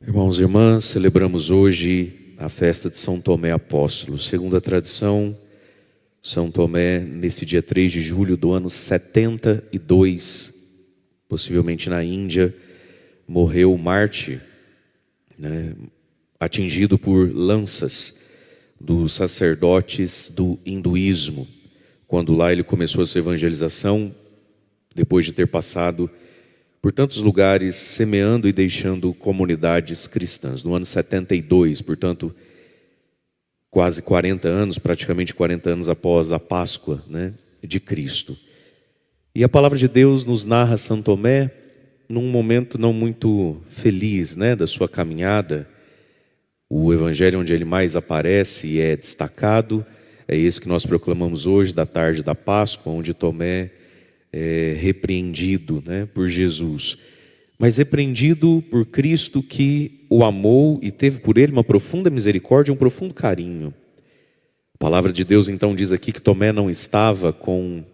Irmãos e irmãs, celebramos hoje a festa de São Tomé Apóstolo. Segundo a tradição, São Tomé, nesse dia 3 de julho do ano 72, possivelmente na Índia, morreu mártir, atingido por lanças dos sacerdotes do hinduísmo. Quando lá ele começou a sua evangelização, depois de ter passado por tantos lugares, semeando e deixando comunidades cristãs. No ano 72, portanto, quase 40 anos, praticamente 40 anos após a Páscoa, de Cristo. E a palavra de Deus nos narra São Tomé num momento não muito feliz, da sua caminhada. O evangelho onde ele mais aparece e é destacado é esse que nós proclamamos hoje, da tarde da Páscoa, onde Tomé é repreendido por Jesus, mas repreendido por Cristo, que o amou e teve por ele uma profunda misericórdia e um profundo carinho. A palavra de Deus então diz aqui que Tomé não estava com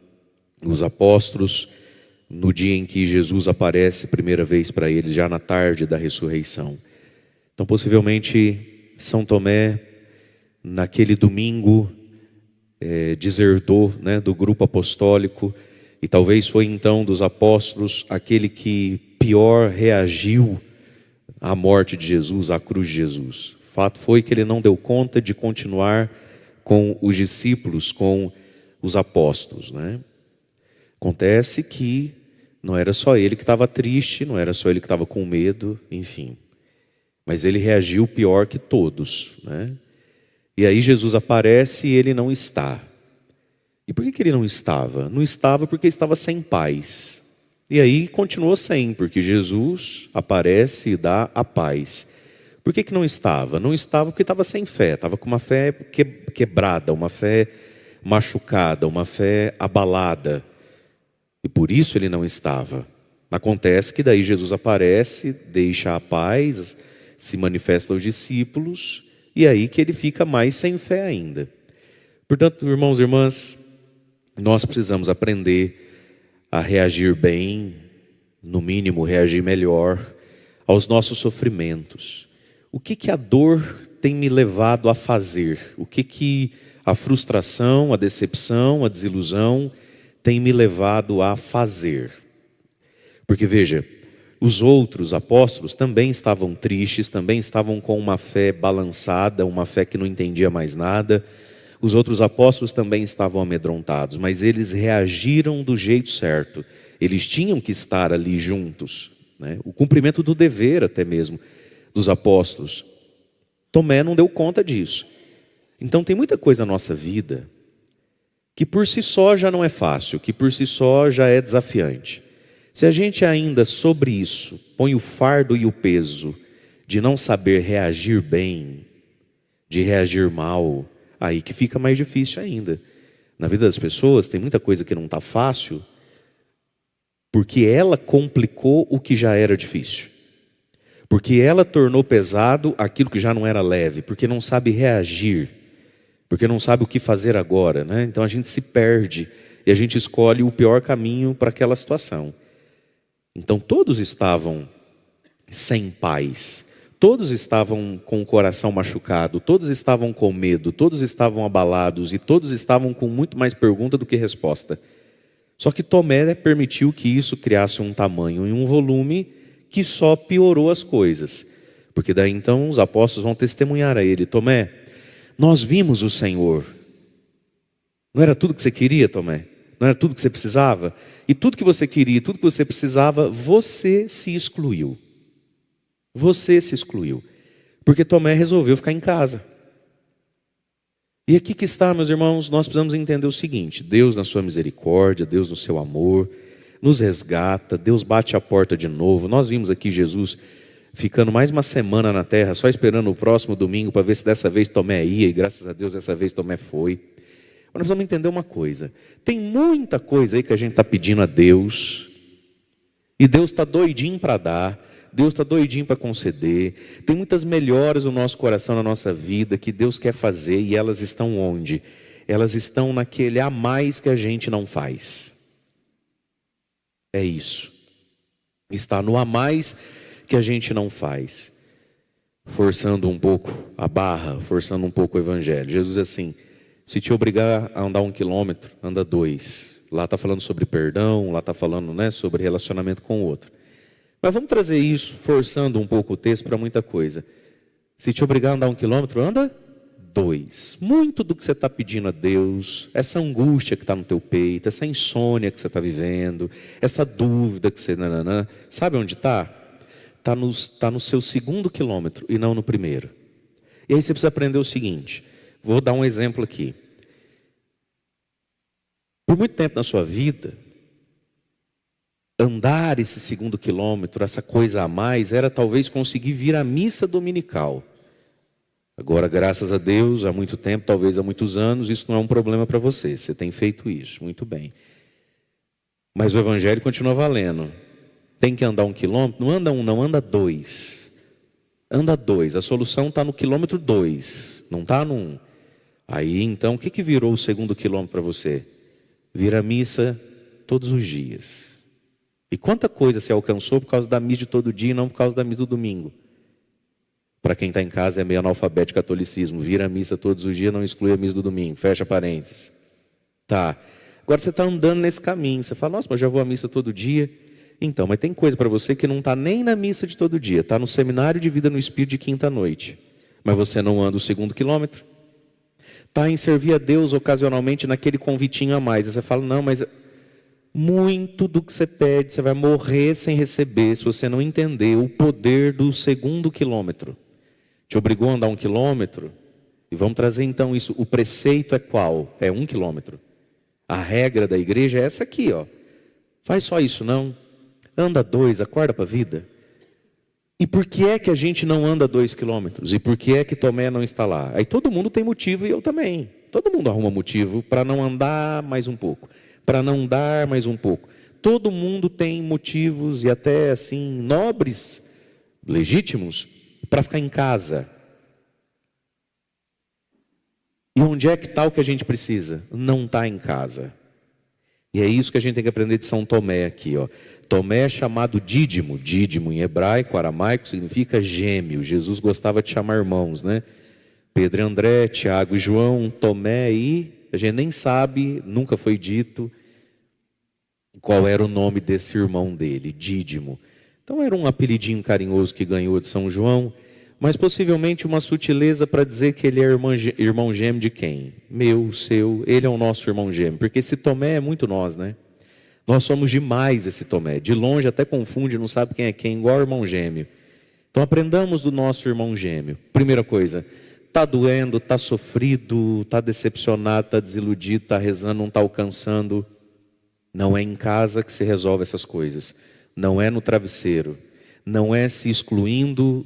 os apóstolos no dia em que Jesus aparece primeira vez para eles, já na tarde da ressurreição. Então possivelmente São Tomé, naquele domingo, desertou do grupo apostólico, e talvez foi então dos apóstolos aquele que pior reagiu à morte de Jesus, à cruz de Jesus. O fato foi que ele não deu conta de continuar com os discípulos, com os apóstolos. Acontece que não era só ele que estava triste, não era só ele que estava com medo, enfim. Mas ele reagiu pior que todos. E aí Jesus aparece e ele não está. E por que ele não estava? Não estava porque estava sem paz. E aí continuou sem, porque Jesus aparece e dá a paz. Por que não estava? Não estava porque estava sem fé, estava com uma fé quebrada, uma fé machucada, uma fé abalada. E por isso ele não estava. Acontece que daí Jesus aparece, deixa a paz, se manifesta aos discípulos, e aí que ele fica mais sem fé ainda. Portanto, irmãos e irmãs, nós precisamos aprender a reagir bem, no mínimo reagir melhor aos nossos sofrimentos. O que a dor tem me levado a fazer? O que a frustração, a decepção, a desilusão tem me levado a fazer? Porque veja, os outros apóstolos também estavam tristes, também estavam com uma fé balançada, uma fé que não entendia mais nada. Os outros apóstolos também estavam amedrontados, mas eles reagiram do jeito certo. Eles tinham que estar ali juntos, o cumprimento do dever até mesmo dos apóstolos. Tomé não deu conta disso. Então tem muita coisa na nossa vida que por si só já não é fácil, que por si só já é desafiante. Se a gente ainda sobre isso põe o fardo e o peso de não saber reagir bem, de reagir mal, aí que fica mais difícil ainda. Na vida das pessoas tem muita coisa que não está fácil, porque ela complicou o que já era difícil. Porque ela tornou pesado aquilo que já não era leve, porque não sabe reagir, porque não sabe o que fazer agora. Então a gente se perde e a gente escolhe o pior caminho para aquela situação. Então todos estavam sem paz. Todos estavam com o coração machucado, todos estavam com medo, todos estavam abalados e todos estavam com muito mais pergunta do que resposta. Só que Tomé permitiu que isso criasse um tamanho e um volume que só piorou as coisas. Porque daí então os apóstolos vão testemunhar a ele: Tomé, nós vimos o Senhor. Não era tudo que você queria, Tomé? Não era tudo que você precisava? E tudo que você queria, tudo que você precisava, você se excluiu. Você se excluiu, porque Tomé resolveu ficar em casa. E aqui que está, meus irmãos, nós precisamos entender o seguinte: Deus na sua misericórdia, Deus no seu amor, nos resgata, Deus bate a porta de novo. Nós vimos aqui Jesus ficando mais uma semana na terra, só esperando o próximo domingo para ver se dessa vez Tomé ia, e graças a Deus dessa vez Tomé foi. Mas nós precisamos entender uma coisa: tem muita coisa aí que a gente está pedindo a Deus, e Deus está doidinho para dar, Deus está doidinho para conceder. Tem muitas melhoras no nosso coração, na nossa vida, que Deus quer fazer, e elas estão onde? Elas estão naquele a mais que a gente não faz. É isso. Está no a mais que a gente não faz. forçando um pouco a barra, forçando um pouco o evangelho. Jesus diz assim: se te obrigar a andar 1 quilômetro, anda 2. Lá está falando sobre perdão, lá está falando, né, sobre relacionamento com o outro. Mas vamos trazer isso, forçando um pouco o texto para muita coisa. Se te obrigar a andar 1 quilômetro, anda 2. Muito do que você está pedindo a Deus, essa angústia que está no teu peito, essa insônia que você está vivendo, essa dúvida que você... sabe onde está? Está no seu 2º quilômetro e não no primeiro. E aí você precisa aprender o seguinte. Vou dar um exemplo aqui. Por muito tempo na sua vida, andar esse 2º quilômetro, essa coisa a mais, era talvez conseguir vir à missa dominical. Agora, graças a Deus, há muito tempo, talvez há muitos anos, isso não é um problema para você. Você tem feito isso, muito bem. Mas o evangelho continua valendo. Tem que andar 1 quilômetro? Não anda 1, não, anda 2. Anda 2. A solução está no quilômetro 2, não está no 1. Aí, então, o que virou o 2º quilômetro para você? Vir à missa todos os dias. E quanta coisa você alcançou por causa da missa de todo dia e não por causa da missa do domingo? Para quem está em casa é meio analfabeto de catolicismo. Vir à missa todos os dias não exclui a missa do domingo. Fecha parênteses. Tá. Agora você está andando nesse caminho. Você fala, nossa, mas já vou à missa todo dia. Então, mas tem coisa para você que não está nem na missa de todo dia. Está no seminário de vida no Espírito de quinta-noite. Mas você não anda o 2º quilômetro. Está em servir a Deus ocasionalmente naquele convitinho a mais. Aí você fala, não, mas muito do que você pede, você vai morrer sem receber se você não entender o poder do 2º quilômetro. Te obrigou a andar 1 quilômetro? E vamos trazer então isso. O preceito é qual? É 1 quilômetro. A regra da igreja é essa aqui, ó. Faz só isso não. Anda 2, acorda para a vida. E por que é que a gente não anda 2 quilômetros? E por que é que Tomé não está lá? Aí todo mundo tem motivo e eu também. Todo mundo arruma motivo para não andar mais um pouco. Para não dar mais um pouco. Todo mundo tem motivos e até assim, nobres, legítimos, para ficar em casa. E onde é que está o que a gente precisa? Não está em casa. E é isso que a gente tem que aprender de São Tomé aqui, ó. Tomé é chamado Dídimo. Dídimo em hebraico, aramaico, significa gêmeo. Jesus gostava de chamar irmãos, né? Pedro e André, Tiago e João, Tomé e... a gente nem sabe, nunca foi dito qual era o nome desse irmão dele, Dídimo. Então era um apelidinho carinhoso que ganhou de São João, mas possivelmente uma sutileza para dizer que ele é irmão gêmeo de quem? Meu, seu, ele é o nosso irmão gêmeo. Porque esse Tomé é muito nós, né? Nós somos demais esse Tomé. De longe até confunde, não sabe quem é quem, igual irmão gêmeo. Então aprendamos do nosso irmão gêmeo. Primeira coisa, está doendo, está sofrido, está decepcionado, está desiludido, está rezando, não está alcançando. Não é em casa que se resolve essas coisas. Não é no travesseiro. Não é se excluindo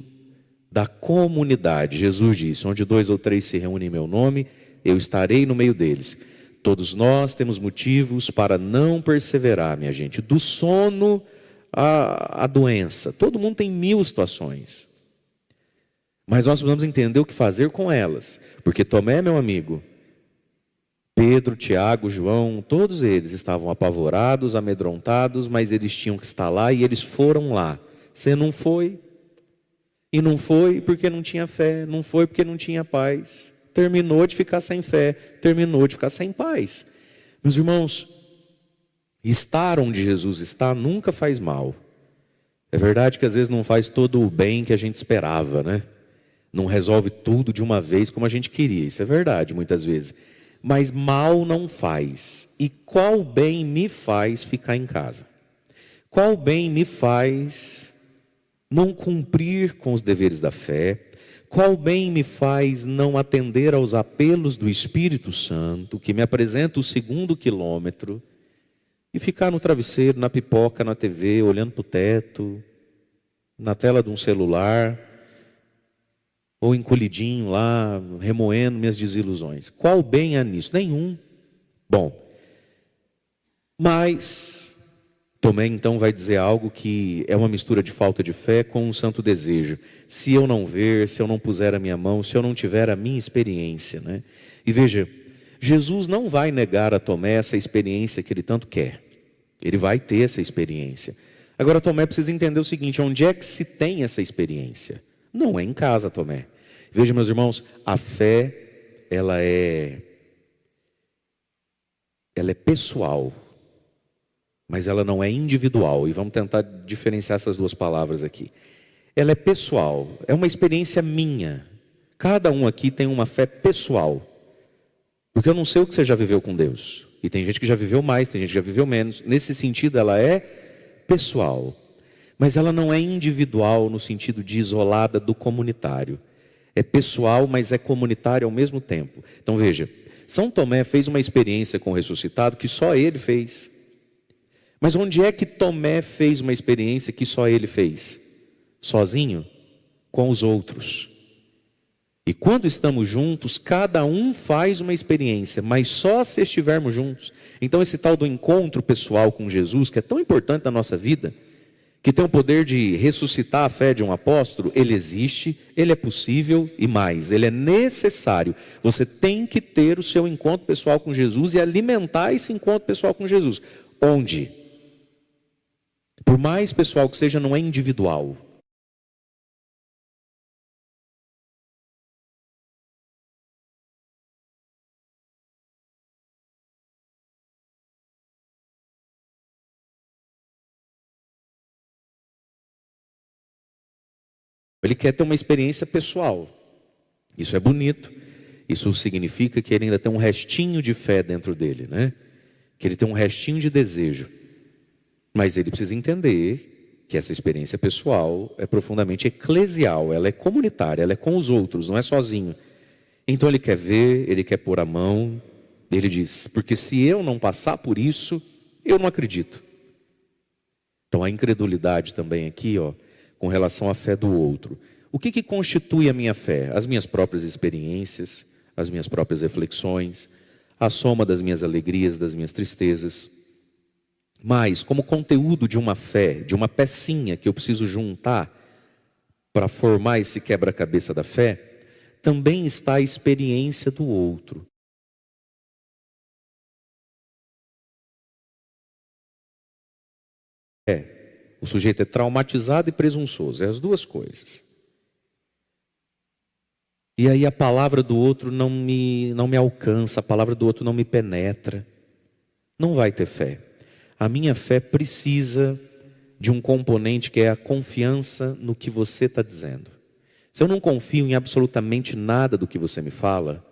da comunidade. Jesus disse, onde 2 ou 3 se reúnem em meu nome, eu estarei no meio deles. Todos nós temos motivos para não perseverar, minha gente. Do sono à doença. Todo mundo tem 1000 situações. Mas nós precisamos entender o que fazer com elas. Porque Tomé, meu amigo, Pedro, Tiago, João, todos eles estavam apavorados, amedrontados, mas eles tinham que estar lá e eles foram lá. Você não foi? E não foi porque não tinha fé, não foi porque não tinha paz. Terminou de ficar sem fé, terminou de ficar sem paz. Meus irmãos, estar onde Jesus está nunca faz mal. É verdade que às vezes não faz todo o bem que a gente esperava, né? Não resolve tudo de uma vez como a gente queria, isso é verdade muitas vezes. Mas mal não faz. E qual bem me faz ficar em casa? Qual bem me faz não cumprir com os deveres da fé? Qual bem me faz não atender aos apelos do Espírito Santo, que me apresenta o 2º quilômetro, e ficar no travesseiro, na pipoca, na TV, olhando para o teto, na tela de um celular, ou encolhidinho lá, remoendo minhas desilusões? Qual bem há nisso? Nenhum. Bom, mas Tomé então vai dizer algo que é uma mistura de falta de fé com um santo desejo. Se eu não ver, se eu não puser a minha mão, se eu não tiver a minha experiência, né? E veja, Jesus não vai negar a Tomé essa experiência que ele tanto quer. Ele vai ter essa experiência. Agora Tomé precisa entender o seguinte, onde é que se tem essa experiência? Não é em casa, Tomé. Veja, meus irmãos, a fé, ela é pessoal, mas ela não é individual. E vamos tentar diferenciar essas duas palavras aqui. Ela é pessoal, é uma experiência minha. Cada um aqui tem uma fé pessoal. Porque eu não sei o que você já viveu com Deus. E tem gente que já viveu mais, tem gente que já viveu menos. Nesse sentido, ela é pessoal. Mas ela não é individual no sentido de isolada do comunitário. É pessoal, mas é comunitário ao mesmo tempo. Então veja, São Tomé fez uma experiência com o ressuscitado que só ele fez. Mas onde é que Tomé fez uma experiência que só ele fez? Sozinho? Com os outros. E quando estamos juntos, cada um faz uma experiência, mas só se estivermos juntos. Então esse tal do encontro pessoal com Jesus, que é tão importante na nossa vida, que tem o poder de ressuscitar a fé de um apóstolo, ele existe, ele é possível e mais, ele é necessário. Você tem que ter o seu encontro pessoal com Jesus e alimentar esse encontro pessoal com Jesus. Onde? Por mais pessoal que seja, não é individual. Ele quer ter uma experiência pessoal. Isso é bonito. Isso significa que ele ainda tem um restinho de fé dentro dele, né? Que ele tem um restinho de desejo. Mas ele precisa entender que essa experiência pessoal é profundamente eclesial, ela é comunitária, ela é com os outros, não é sozinho. Então ele quer ver, ele quer pôr a mão. Ele diz, porque se eu não passar por isso, eu não acredito. Então a incredulidade também aqui, com relação à fé do outro. O que constitui a minha fé? As minhas próprias experiências, as minhas próprias reflexões, a soma das minhas alegrias, das minhas tristezas. Mas, como conteúdo de uma fé, de uma pecinha que eu preciso juntar para formar esse quebra-cabeça da fé, também está a experiência do outro. O sujeito é traumatizado e presunçoso, é as duas coisas. E aí a palavra do outro não me alcança, a palavra do outro não me penetra. Não vai ter fé. A minha fé precisa de um componente que é a confiança no que você está dizendo. Se eu não confio em absolutamente nada do que você me fala,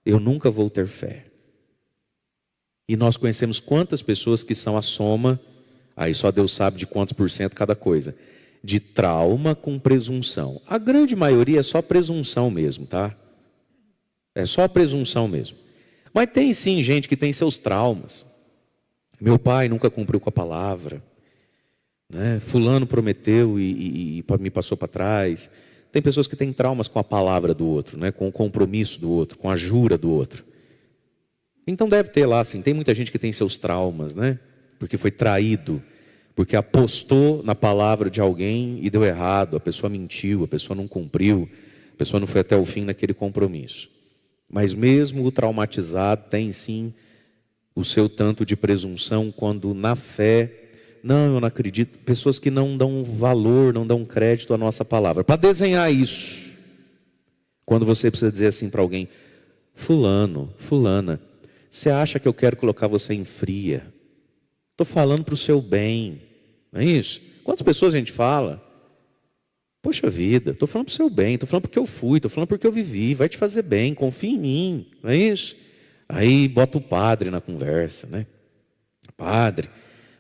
eu nunca vou ter fé. E nós conhecemos quantas pessoas que são a soma, aí só Deus sabe de quantos por cento cada coisa, de trauma com presunção. A grande maioria é só presunção mesmo, tá? É só presunção mesmo. Mas tem sim gente que tem seus traumas. Meu pai nunca cumpriu com a palavra, né? Fulano prometeu e me passou para trás. Tem pessoas que têm traumas com a palavra do outro, né? Com o compromisso do outro, com a jura do outro. Então deve ter lá, assim, tem muita gente que tem seus traumas, né? Porque foi traído, porque apostou na palavra de alguém e deu errado, a pessoa mentiu, a pessoa não cumpriu, a pessoa não foi até o fim naquele compromisso. Mas mesmo o traumatizado tem sim o seu tanto de presunção quando na fé, não, eu não acredito, pessoas que não dão valor, não dão crédito à nossa palavra. Para desenhar isso, quando você precisa dizer assim para alguém, fulano, fulana, você acha que eu quero colocar você em fria? Estou falando para o seu bem, não é isso? Quantas pessoas a gente fala? Poxa vida, estou falando para o seu bem, estou falando porque eu fui, estou falando porque eu vivi, vai te fazer bem, confia em mim, não é isso? Aí bota o padre na conversa, né? Padre,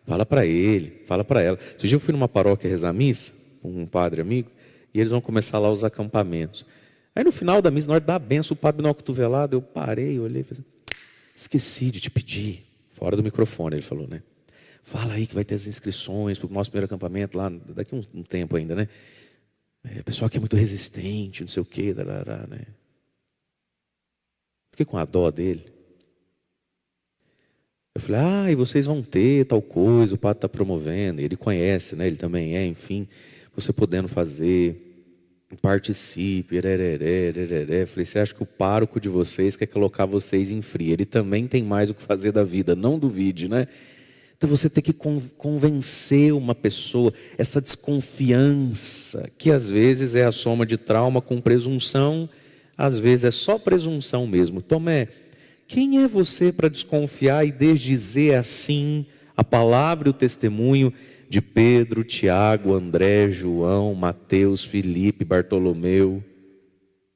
fala para ele, fala para ela. Esse dia eu fui numa paróquia rezar a missa, com um padre amigo, e eles vão começar lá os acampamentos. Aí no final da missa, na hora de dar a benção, o padre me dá uma cotovelada, eu parei, olhei e falei assim, esqueci de te pedir, fora do microfone, ele falou, né? Fala aí que vai ter as inscrições para o nosso primeiro acampamento lá, daqui um tempo ainda, né? O pessoal aqui é muito resistente, não sei o quê, né? Fiquei com a dó dele. Eu falei, e vocês vão ter tal coisa, o padre está promovendo, ele conhece, né? Ele também é, enfim, você podendo fazer, participe, Eu falei, você acha que o pároco de vocês quer colocar vocês em fria? Ele também tem mais o que fazer da vida, não duvide, né? Então você tem que convencer uma pessoa, essa desconfiança, que às vezes é a soma de trauma com presunção, às vezes é só presunção mesmo. Tomé, quem é você para desconfiar e desdizer assim a palavra e o testemunho de Pedro, Tiago, André, João, Mateus, Felipe, Bartolomeu?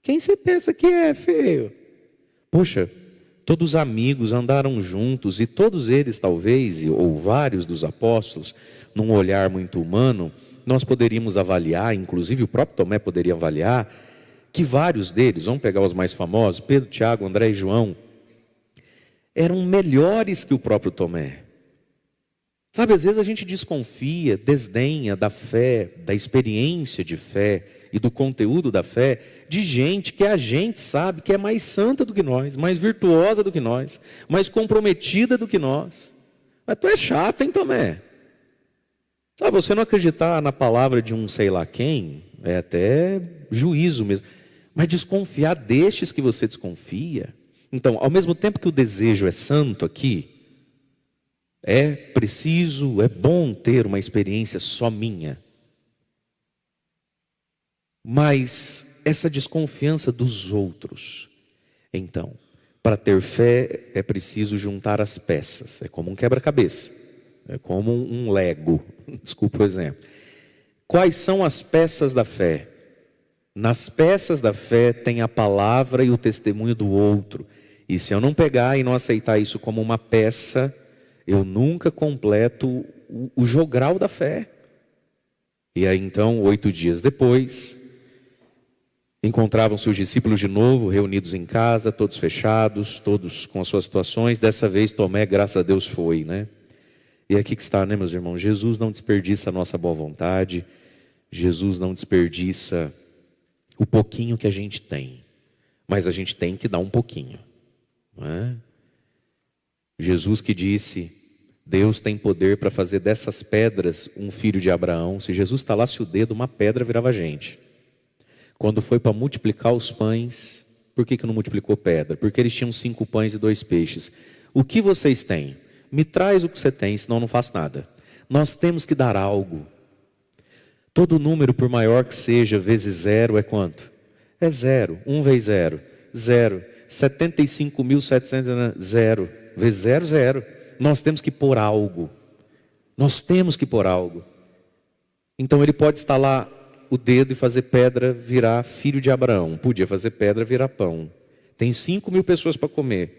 Quem você pensa que é, feio? Poxa, todos os amigos andaram juntos e todos eles talvez, ou vários dos apóstolos, num olhar muito humano, nós poderíamos avaliar, inclusive o próprio Tomé poderia avaliar, que vários deles, vamos pegar os mais famosos, Pedro, Tiago, André e João, eram melhores que o próprio Tomé. Sabe, às vezes a gente desconfia, desdenha da fé, da experiência de fé e do conteúdo da fé de gente que a gente sabe que é mais santa do que nós, mais virtuosa do que nós, mais comprometida do que nós. Mas tu é chato, hein, Tomé? Sabe, você não acreditar na palavra de um sei lá quem, é até juízo mesmo. Mas desconfiar destes que você desconfia. Então, ao mesmo tempo que o desejo é santo aqui, é preciso, é bom ter uma experiência só minha. Mas essa desconfiança dos outros. Então, para ter fé é preciso juntar as peças. É como um quebra-cabeça. É como um Lego. Desculpa o exemplo. Quais são as peças da fé? Nas peças da fé tem a palavra e o testemunho do outro. E se eu não pegar e não aceitar isso como uma peça, eu nunca completo o jogral da fé. E aí então, 8 dias depois, encontravam-se os discípulos de novo, reunidos em casa, todos fechados, todos com as suas situações. Dessa vez Tomé, graças a Deus, foi, né? E aqui que está, né, meus irmãos? Jesus não desperdiça a nossa boa vontade. Jesus não desperdiça o pouquinho que a gente tem. Mas a gente tem que dar um pouquinho, não é? Jesus que disse, Deus tem poder para fazer dessas pedras um filho de Abraão. Se Jesus estalasse o dedo, uma pedra virava gente. Quando foi para multiplicar os pães, por que não multiplicou pedra? Porque eles tinham 5 pães e 2 peixes. O que vocês têm? Me traz o que você tem, senão eu não faço nada. Nós temos que dar algo. Todo número, por maior que seja, vezes 0 é quanto? É 0. 1 vezes 0, 0. 75.700, 0. Vezes 0, 0. Nós temos que pôr algo. Nós temos que pôr algo. Então ele pode estalar o dedo e fazer pedra virar filho de Abraão. Podia fazer pedra virar pão. Tem 5.000 pessoas para comer.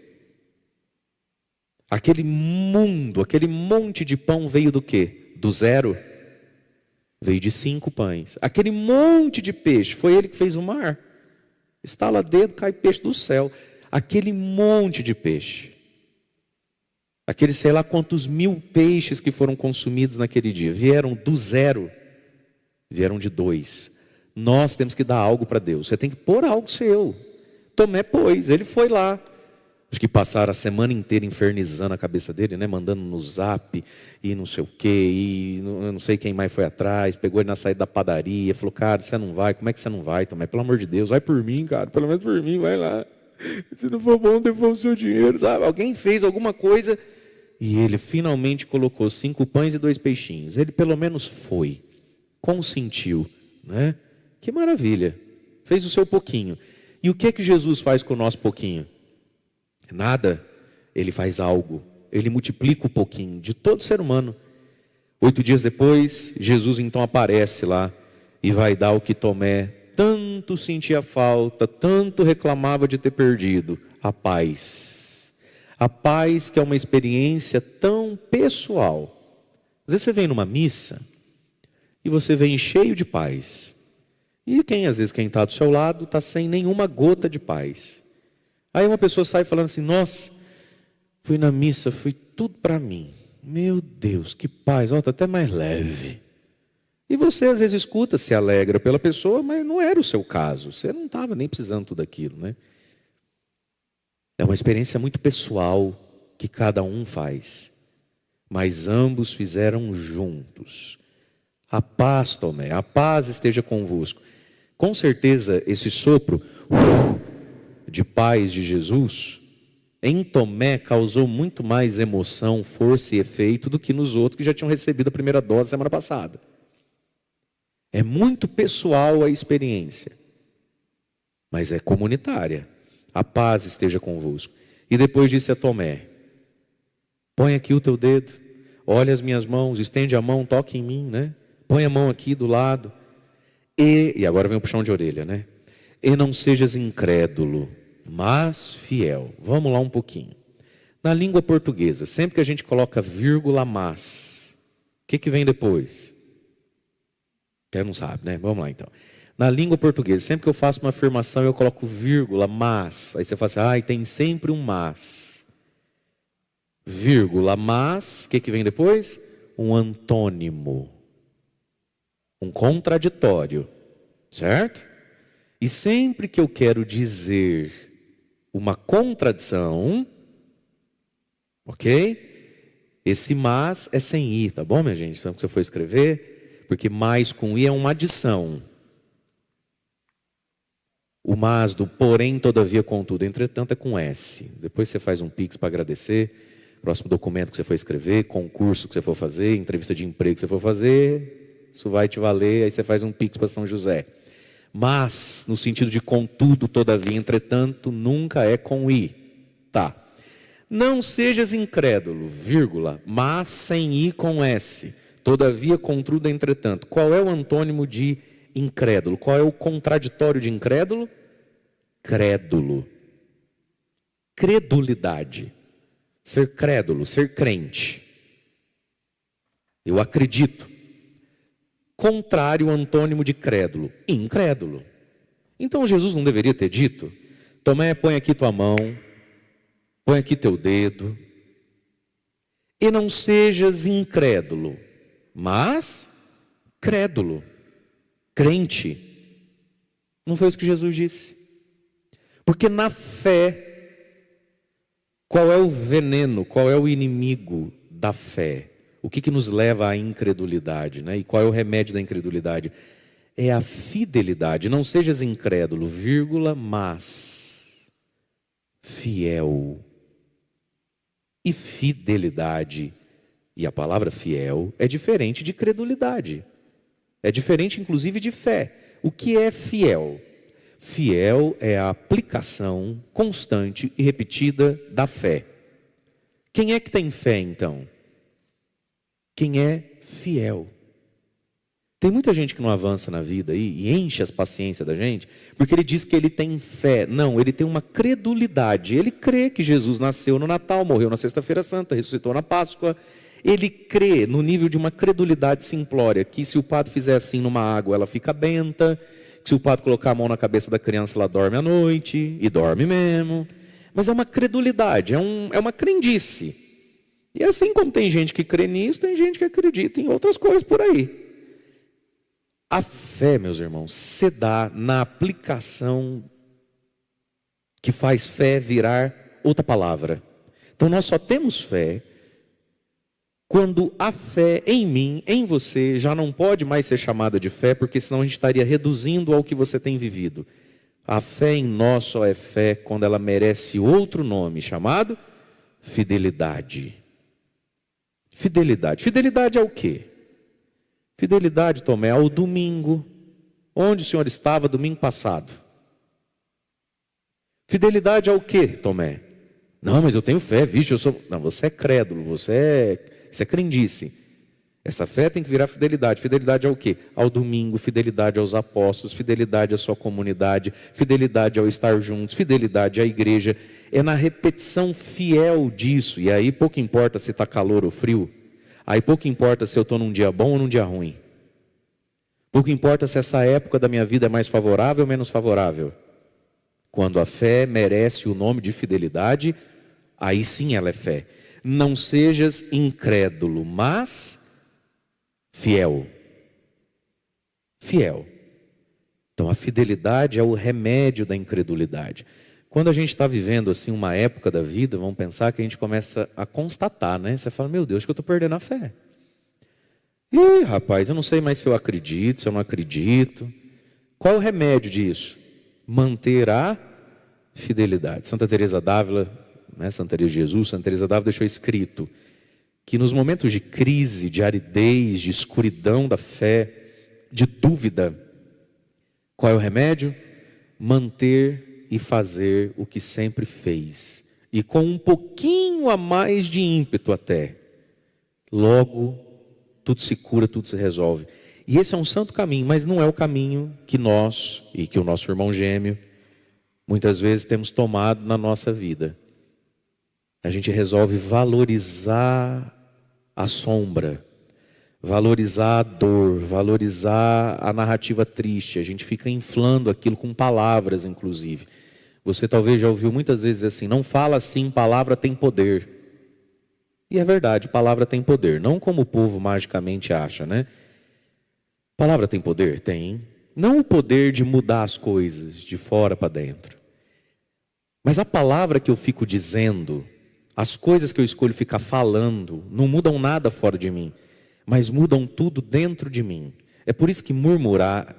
Aquele mundo, aquele monte de pão veio do quê? Do 0? Veio de 5 pães. Aquele monte de peixe, foi ele que fez o mar. Estala dedo, cai peixe do céu. Aquele monte de peixe. Aqueles sei lá quantos 1.000 peixes que foram consumidos naquele dia. Vieram do 0. Vieram de 2. Nós temos que dar algo para Deus. Você tem que pôr algo seu. Tomé pôs, ele foi lá. Acho que passaram a semana inteira infernizando a cabeça dele, né? Mandando no zap e não sei o quê, e eu não sei quem mais foi atrás, pegou ele na saída da padaria, falou, cara, você não vai, como é que você não vai, Tomé? Pelo amor de Deus, vai por mim, cara, pelo menos por mim, vai lá. Se não for bom, devolve o seu dinheiro, sabe? Alguém fez alguma coisa e ele finalmente colocou 5 pães e 2 peixinhos. Ele pelo menos foi, consentiu, né? Que maravilha, fez o seu pouquinho. E o que é que Jesus faz com o nosso pouquinho? Nada, ele faz algo, ele multiplica o pouquinho de todo ser humano. 8 dias depois, Jesus então aparece lá e vai dar o que Tomé tanto sentia falta, tanto reclamava de ter perdido, a paz. A paz que é uma experiência tão pessoal. Às vezes você vem numa missa e você vem cheio de paz. E às vezes quem está do seu lado está sem nenhuma gota de paz. Aí uma pessoa sai falando assim, nossa, fui na missa, foi tudo para mim. Meu Deus, que paz, está até mais leve. E você às vezes escuta, se alegra pela pessoa, mas não era o seu caso. Você não estava nem precisando de tudo aquilo, né? É uma experiência muito pessoal que cada um faz. Mas ambos fizeram juntos. A paz, Tomé, a paz esteja convosco. Com certeza esse sopro de paz de Jesus em Tomé causou muito mais emoção, força e efeito do que nos outros que já tinham recebido a primeira dose semana passada. É muito pessoal a experiência, mas é comunitária. A paz esteja convosco. E depois disse a Tomé: põe aqui o teu dedo, olha as minhas mãos, estende a mão, toque em mim, né? Põe a mão aqui do lado. E agora vem o puxão de orelha, né? E não sejas incrédulo, mas fiel. Vamos lá um pouquinho. Na língua portuguesa, sempre que a gente coloca vírgula, mas, o que vem depois? Quem não sabe, né? Vamos lá então. Na língua portuguesa, sempre que eu faço uma afirmação, eu coloco vírgula, mas. Aí você fala assim, tem sempre um mas. Vírgula, mas, o que vem depois? Um antônimo. Um contraditório. Certo? E sempre que eu quero dizer uma contradição, ok? Esse mas é sem i, tá bom, minha gente? Então, que você for escrever, porque mais com i é uma adição. O mas do porém, todavia, contudo, entretanto é com s. Depois você faz um pix para agradecer. Próximo documento que você for escrever, concurso que você for fazer, entrevista de emprego que você for fazer, isso vai te valer, aí você faz um pix para São José. Mas, no sentido de contudo, todavia, entretanto, nunca é com i. Tá. Não sejas incrédulo, vírgula, mas sem i com s. Todavia, contudo, entretanto. Qual é o antônimo de incrédulo? Qual é o contraditório de incrédulo? Crédulo. Credulidade. Ser crédulo, ser crente. Eu acredito. Contrário, antônimo de crédulo, incrédulo. Então Jesus não deveria ter dito: Tomé, põe aqui tua mão, põe aqui teu dedo, e não sejas incrédulo, mas crédulo, crente. Não foi isso que Jesus disse? Porque na fé, qual é o veneno, qual é o inimigo da fé? O que nos leva à incredulidade, né? E qual é o remédio da incredulidade? É a fidelidade. Não sejas incrédulo, vírgula, mas fiel. E fidelidade, e a palavra fiel, é diferente de credulidade. É diferente, inclusive, de fé. O que é fiel? Fiel é a aplicação constante e repetida da fé. Quem é que tem fé, então? Quem é fiel. Tem muita gente que não avança na vida aí e enche as paciências da gente, porque ele diz que ele tem fé. Não, ele tem uma credulidade. Ele crê que Jesus nasceu no Natal, morreu na Sexta-feira Santa, ressuscitou na Páscoa. Ele crê no nível de uma credulidade simplória, que se o padre fizer assim numa água, ela fica benta, que se o padre colocar a mão na cabeça da criança, ela dorme à noite, e dorme mesmo. Mas é uma credulidade, é uma crendice. E assim como tem gente que crê nisso, tem gente que acredita em outras coisas por aí. A fé, meus irmãos, se dá na aplicação que faz fé virar outra palavra. Então nós só temos fé quando a fé em mim, em você, já não pode mais ser chamada de fé, porque senão a gente estaria reduzindo ao que você tem vivido. A fé em nós só é fé quando ela merece outro nome, chamado fidelidade. Fidelidade. Fidelidade é o quê? Fidelidade, Tomé, ao domingo. Onde o senhor estava domingo passado? Fidelidade ao quê, Tomé? Não, mas eu tenho fé, vixe, eu sou... Não, você é crédulo, isso é crendice. Essa fé tem que virar fidelidade. Fidelidade ao quê? Ao domingo, fidelidade aos apóstolos, fidelidade à sua comunidade, fidelidade ao estar juntos, fidelidade à igreja. É na repetição fiel disso. E aí pouco importa se está calor ou frio. Aí pouco importa se eu estou num dia bom ou num dia ruim. Pouco importa se essa época da minha vida é mais favorável ou menos favorável. Quando a fé merece o nome de fidelidade, aí sim ela é fé. Não sejas incrédulo, mas fiel. Fiel. Então a fidelidade é o remédio da incredulidade. Quando a gente está vivendo assim uma época da vida, vamos pensar que a gente começa a constatar, né? Você fala, meu Deus, acho que eu estou perdendo a fé. Ih, rapaz, eu não sei mais se eu acredito, se eu não acredito. Qual é o remédio disso? Manter a fidelidade. Santa Teresa d'Ávila né, Santa Teresa de Jesus, Santa Teresa d'Ávila deixou escrito que nos momentos de crise, de aridez, de escuridão da fé, de dúvida, qual é o remédio? Manter e fazer o que sempre fez, e com um pouquinho a mais de ímpeto até, logo tudo se cura, tudo se resolve. E esse é um santo caminho, mas não é o caminho que nós e que o nosso irmão gêmeo muitas vezes temos tomado na nossa vida. A gente resolve valorizar a sombra, valorizar a dor, valorizar a narrativa triste. A gente fica inflando aquilo com palavras, inclusive. Você talvez já ouviu muitas vezes assim: não fala assim, palavra tem poder. E é verdade, palavra tem poder. Não como o povo magicamente acha, né? Palavra tem poder? Tem. Não o poder de mudar as coisas de fora para dentro. Mas a palavra que eu fico dizendo, as coisas que eu escolho ficar falando, não mudam nada fora de mim, mas mudam tudo dentro de mim. É por isso que murmurar,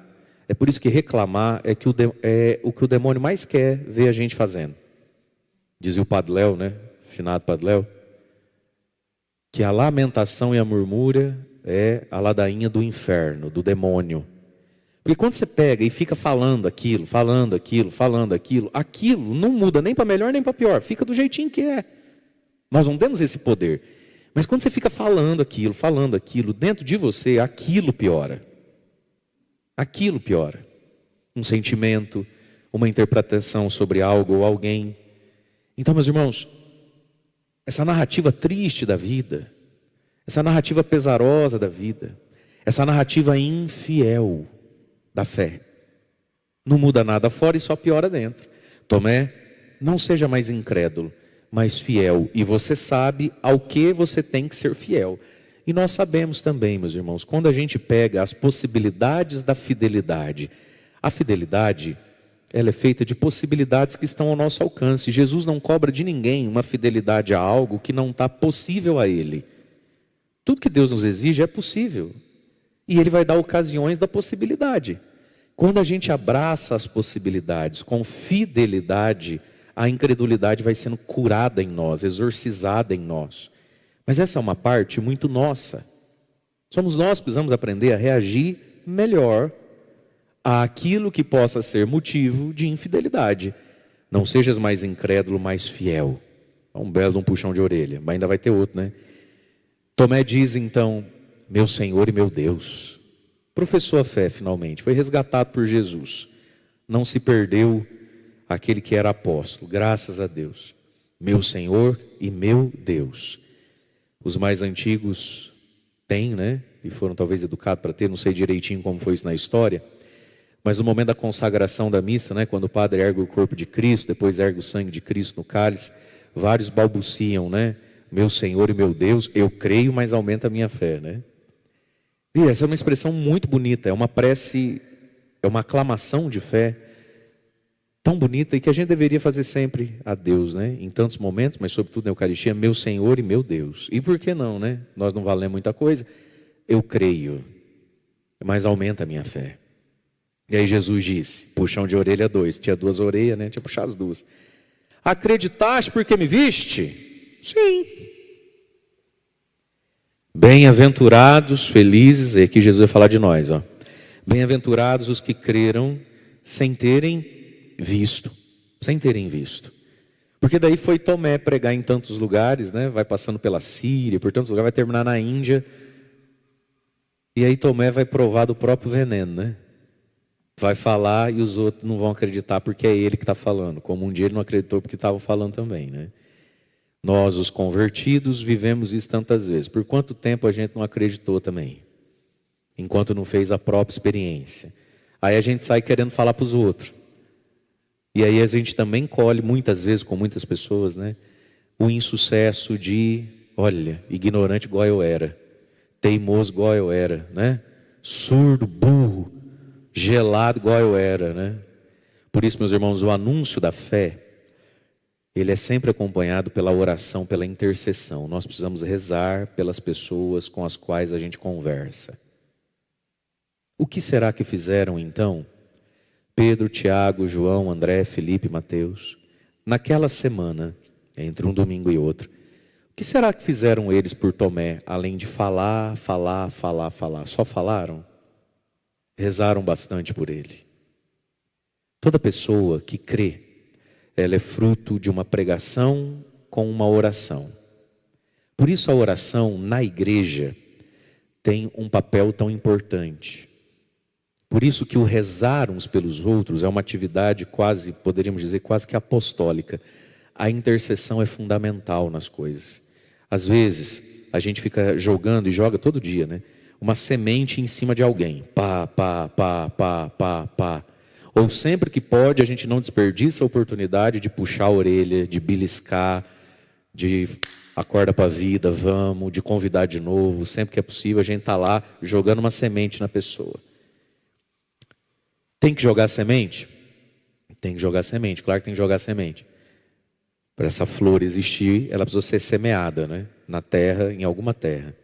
é por isso que reclamar é o que o demônio mais quer ver a gente fazendo. Dizia o Padre Léo, né? Finado Padre Léo, que a lamentação e a murmúria é a ladainha do inferno, do demônio. Porque quando você pega e fica falando aquilo, aquilo não muda nem para melhor nem para pior, fica do jeitinho que é. Nós não temos esse poder. Mas quando você fica falando aquilo, dentro de você, aquilo piora. Aquilo piora. Um sentimento, uma interpretação sobre algo ou alguém. Então, meus irmãos, essa narrativa triste da vida, essa narrativa pesarosa da vida, essa narrativa infiel da fé, não muda nada fora e só piora dentro. Tomé, não seja mais incrédulo, mas fiel. E você sabe ao que você tem que ser fiel. E nós sabemos também, meus irmãos, quando a gente pega as possibilidades da fidelidade, a fidelidade, ela é feita de possibilidades que estão ao nosso alcance. Jesus não cobra de ninguém uma fidelidade a algo que não está possível a Ele. Tudo que Deus nos exige é possível. E Ele vai dar ocasiões da possibilidade. Quando a gente abraça as possibilidades com fidelidade, a incredulidade vai sendo curada em nós, exorcizada em nós. Mas essa é uma parte muito nossa. Somos nós que precisamos aprender a reagir melhor àquilo que possa ser motivo de infidelidade. Não sejas mais incrédulo, mais fiel. É um belo puxão de orelha, mas ainda vai ter outro, né? Tomé diz então: meu Senhor e meu Deus. Professou a fé finalmente, foi resgatado por Jesus. Não se perdeu aquele que era apóstolo, graças a Deus. Meu Senhor e meu Deus. Os mais antigos têm, né? E foram talvez educados para ter, não sei direitinho como foi isso na história. Mas no momento da consagração da missa, né? Quando o padre ergue o corpo de Cristo, depois ergue o sangue de Cristo no cálice, vários balbuciam, né? Meu Senhor e meu Deus, eu creio, mas aumenta a minha fé, né? E essa é uma expressão muito bonita, é uma prece, é uma aclamação de fé tão bonita e que a gente deveria fazer sempre a Deus, né? Em tantos momentos, mas sobretudo na Eucaristia, meu Senhor e meu Deus. E por que não, né? Nós não valemos muita coisa. Eu creio, mas aumenta a minha fé. E aí Jesus disse, puxão de orelha 2, tinha 2 orelhas, né? Tinha que puxar as 2. Acreditaste porque me viste? Sim. Bem-aventurados, felizes, e aqui Jesus vai falar de nós, ó. Bem-aventurados os que creram sem terem visto. Sem terem visto. Porque daí foi Tomé pregar em tantos lugares, né? Vai passando pela Síria, por tantos lugares, vai terminar na Índia. E aí Tomé vai provar do próprio veneno, né? Vai falar e os outros não vão acreditar porque é ele que está falando. Como um dia ele não acreditou porque estavam falando também, né? Nós, os convertidos, vivemos isso tantas vezes. Por quanto tempo a gente não acreditou também? Enquanto não fez a própria experiência. Aí a gente sai querendo falar para os outros. E aí a gente também colhe, muitas vezes, com muitas pessoas, né? O insucesso de, olha, ignorante igual eu era. Teimoso igual eu era, né? Surdo, burro, gelado igual eu era, né? Por isso, meus irmãos, o anúncio da fé, ele é sempre acompanhado pela oração, pela intercessão. Nós precisamos rezar pelas pessoas com as quais a gente conversa. O que será que fizeram então Pedro, Tiago, João, André, Felipe, Mateus, naquela semana entre um domingo e outro. O que será que fizeram eles por Tomé, além de falar? Só falaram? Rezaram bastante por ele. Toda pessoa que crê, ela é fruto de uma pregação com uma oração. Por isso a oração na igreja tem um papel tão importante. Por isso que o rezar uns pelos outros é uma atividade quase, poderíamos dizer, quase que apostólica. A intercessão é fundamental nas coisas. Às vezes, a gente fica jogando, e joga todo dia, né? Uma semente em cima de alguém. Pá. Ou sempre que pode, a gente não desperdiça a oportunidade de puxar a orelha, de beliscar, de acorda para a vida, vamos, de convidar de novo. Sempre que é possível, a gente está lá jogando uma semente na pessoa. Tem que jogar semente? Tem que jogar semente, claro que tem que jogar semente. Para essa flor existir, ela precisa ser semeada, né? Na terra, em alguma terra.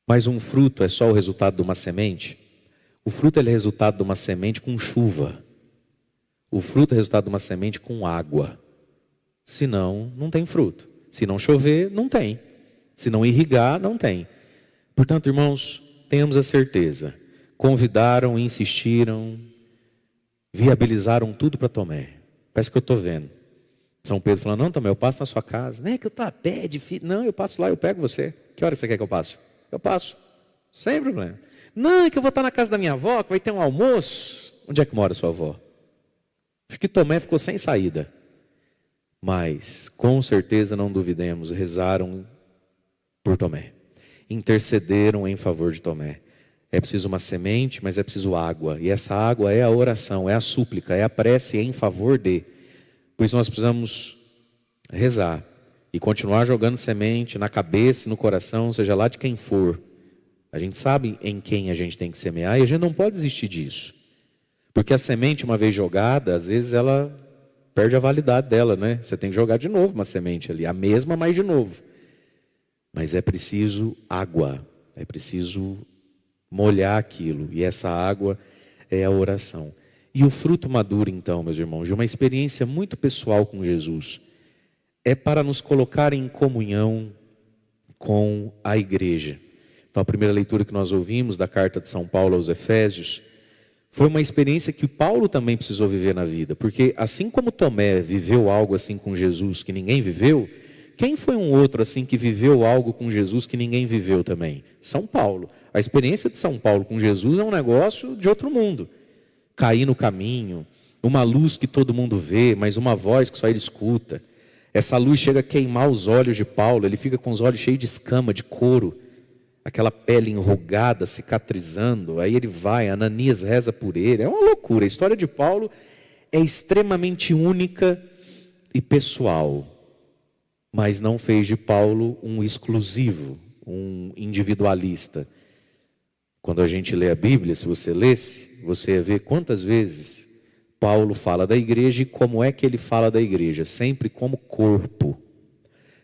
Mas um fruto é só o resultado de uma semente? O fruto é resultado de uma semente com chuva. O fruto é resultado de uma semente com água. Se não, não tem fruto. Se não chover, não tem. Se não irrigar, não tem. Portanto, irmãos, tenhamos a certeza. Convidaram, insistiram, viabilizaram tudo para Tomé. Parece que eu estou vendo. São Pedro falando, não, Tomé, eu passo na sua casa. Não é que eu estou a pé, difícil. Não, eu passo lá, eu pego você. Que hora você quer que eu passe? Eu passo. Sem problema. Não, é que eu vou estar na casa da minha avó, que vai ter um almoço. Onde é que mora sua avó? Acho que Tomé ficou sem saída. Mas, com certeza, não duvidemos, rezaram por Tomé. Intercederam em favor de Tomé. É preciso uma semente, mas é preciso água. E essa água é a oração, é a súplica, é a prece em favor de. Por isso nós precisamos rezar. E continuar jogando semente na cabeça, no coração, seja lá de quem for. A gente sabe em quem a gente tem que semear e a gente não pode desistir disso. Porque a semente, uma vez jogada, às vezes ela perde a validade dela, né? Você tem que jogar de novo uma semente ali, a mesma, mas de novo. Mas é preciso água, é preciso molhar aquilo. E essa água é a oração. E o fruto maduro, então, meus irmãos, de uma experiência muito pessoal com Jesus, é para nos colocar em comunhão com a igreja. Então, a primeira leitura que nós ouvimos da carta de São Paulo aos Efésios foi uma experiência que Paulo também precisou viver na vida. Porque assim como Tomé viveu algo assim com Jesus que ninguém viveu, quem foi um outro assim que viveu algo com Jesus que ninguém viveu também? São Paulo. A experiência de São Paulo com Jesus é um negócio de outro mundo. Cair no caminho, uma luz que todo mundo vê, mas uma voz que só ele escuta. Essa luz chega a queimar os olhos de Paulo, ele fica com os olhos cheios de escama, de couro. Aquela pele enrugada, cicatrizando. Aí ele vai, Ananias reza por ele. É uma loucura. A história de Paulo é extremamente única e pessoal. Mas não fez de Paulo um exclusivo, um individualista. Quando a gente lê a Bíblia, se você lesse, você ia ver quantas vezes Paulo fala da igreja e como é que ele fala da igreja. Sempre como corpo.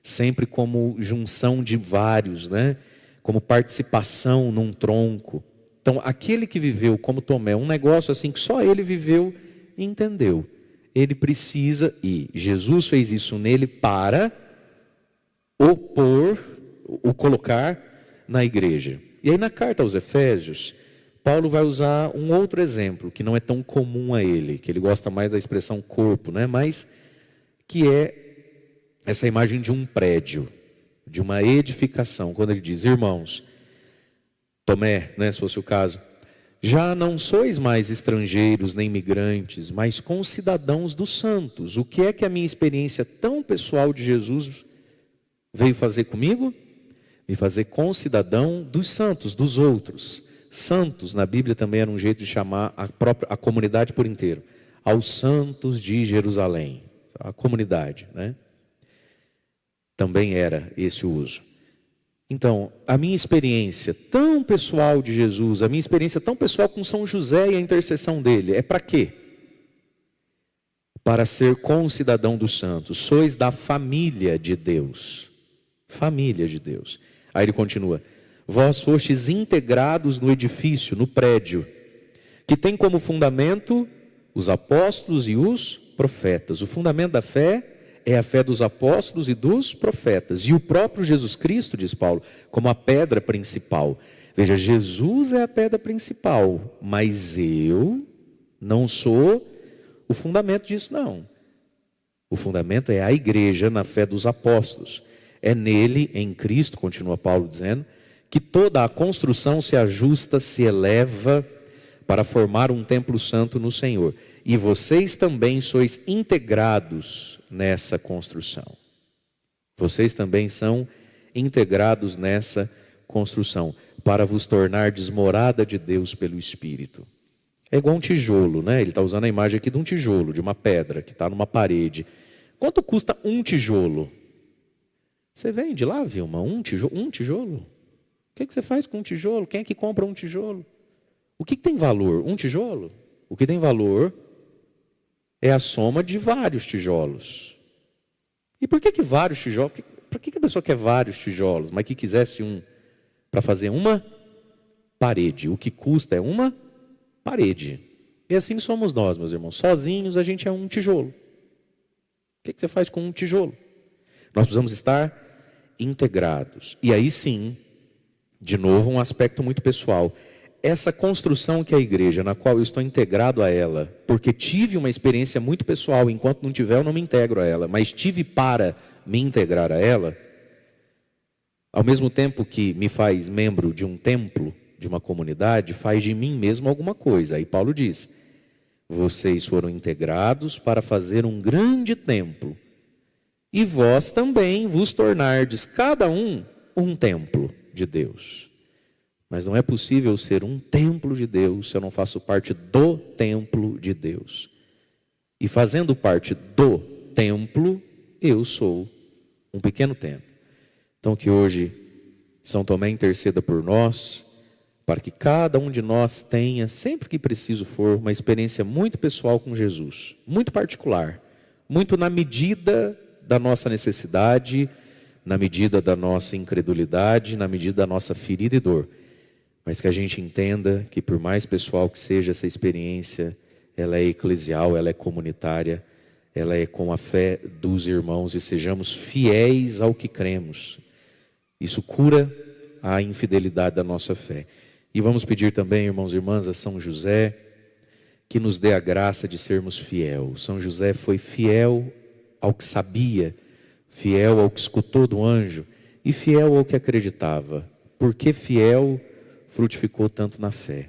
Sempre como junção de vários, né? Como participação num tronco. Então, aquele que viveu como Tomé, um negócio assim que só ele viveu e entendeu. Ele precisa, e Jesus fez isso nele para o colocar na igreja. E aí na carta aos Efésios, Paulo vai usar um outro exemplo, que não é tão comum a ele, que ele gosta mais da expressão corpo, né? Mas que é essa imagem de um prédio, de uma edificação, quando ele diz, irmãos, Tomé, né, se fosse o caso, já não sois mais estrangeiros nem migrantes, mas concidadãos dos santos. O que é que a minha experiência tão pessoal de Jesus veio fazer comigo? Me fazer concidadão dos santos, dos outros. Santos, na Bíblia também era um jeito de chamar a comunidade por inteiro. Aos santos de Jerusalém. A comunidade, né? Também era esse o uso. Então, a minha experiência tão pessoal de Jesus, a minha experiência tão pessoal com São José e a intercessão dele, é para quê? Para ser concidadão dos santos. Sois da família de Deus. Família de Deus. Aí ele continua. Vós fostes integrados no edifício, no prédio, que tem como fundamento os apóstolos e os profetas. O fundamento da fé é a fé dos apóstolos e dos profetas. E o próprio Jesus Cristo, diz Paulo, como a pedra principal. Veja, Jesus é a pedra principal, mas eu não sou o fundamento disso, não. O fundamento é a igreja na fé dos apóstolos. É nele, em Cristo, continua Paulo dizendo, que toda a construção se ajusta, se eleva para formar um templo santo no Senhor. E vocês também sois integrados nessa construção. Vocês também são integrados nessa construção, para vos tornardes morada de Deus pelo Espírito. É igual um tijolo, né? Ele está usando a imagem aqui de um tijolo, de uma pedra que está numa parede. Quanto custa um tijolo? Você vende lá, Vilma, um tijolo? O que você faz com um tijolo? Quem é que compra um tijolo? O que tem valor? Um tijolo? O que tem valor é a soma de vários tijolos. E por que vários tijolos? Por que a pessoa quer vários tijolos, mas que quisesse um para fazer uma parede? O que custa é uma parede. E assim somos nós, meus irmãos. Sozinhos a gente é um tijolo. O que você faz com um tijolo? Nós precisamos estar integrados. E aí sim, de novo, um aspecto muito pessoal. Essa construção que é a igreja, na qual eu estou integrado a ela, porque tive uma experiência muito pessoal, enquanto não tiver eu não me integro a ela, mas tive para me integrar a ela, ao mesmo tempo que me faz membro de um templo, de uma comunidade, faz de mim mesmo alguma coisa. Aí Paulo diz, vocês foram integrados para fazer um grande templo, e vós também vos tornardes cada um templo de Deus. Mas não é possível ser um templo de Deus se eu não faço parte do templo de Deus. E fazendo parte do templo, eu sou um pequeno templo. Então que hoje São Tomé interceda por nós, para que cada um de nós tenha, sempre que preciso for, uma experiência muito pessoal com Jesus, muito particular, muito na medida da nossa necessidade, na medida da nossa incredulidade, na medida da nossa ferida e dor. Mas que a gente entenda que por mais pessoal que seja essa experiência, ela é eclesial, ela é comunitária, ela é com a fé dos irmãos e sejamos fiéis ao que cremos. Isso cura a infidelidade da nossa fé. E vamos pedir também, irmãos e irmãs, a São José, que nos dê a graça de sermos fiel. São José foi fiel ao que sabia, fiel ao que escutou do anjo e fiel ao que acreditava. Porque fiel, frutificou tanto na fé.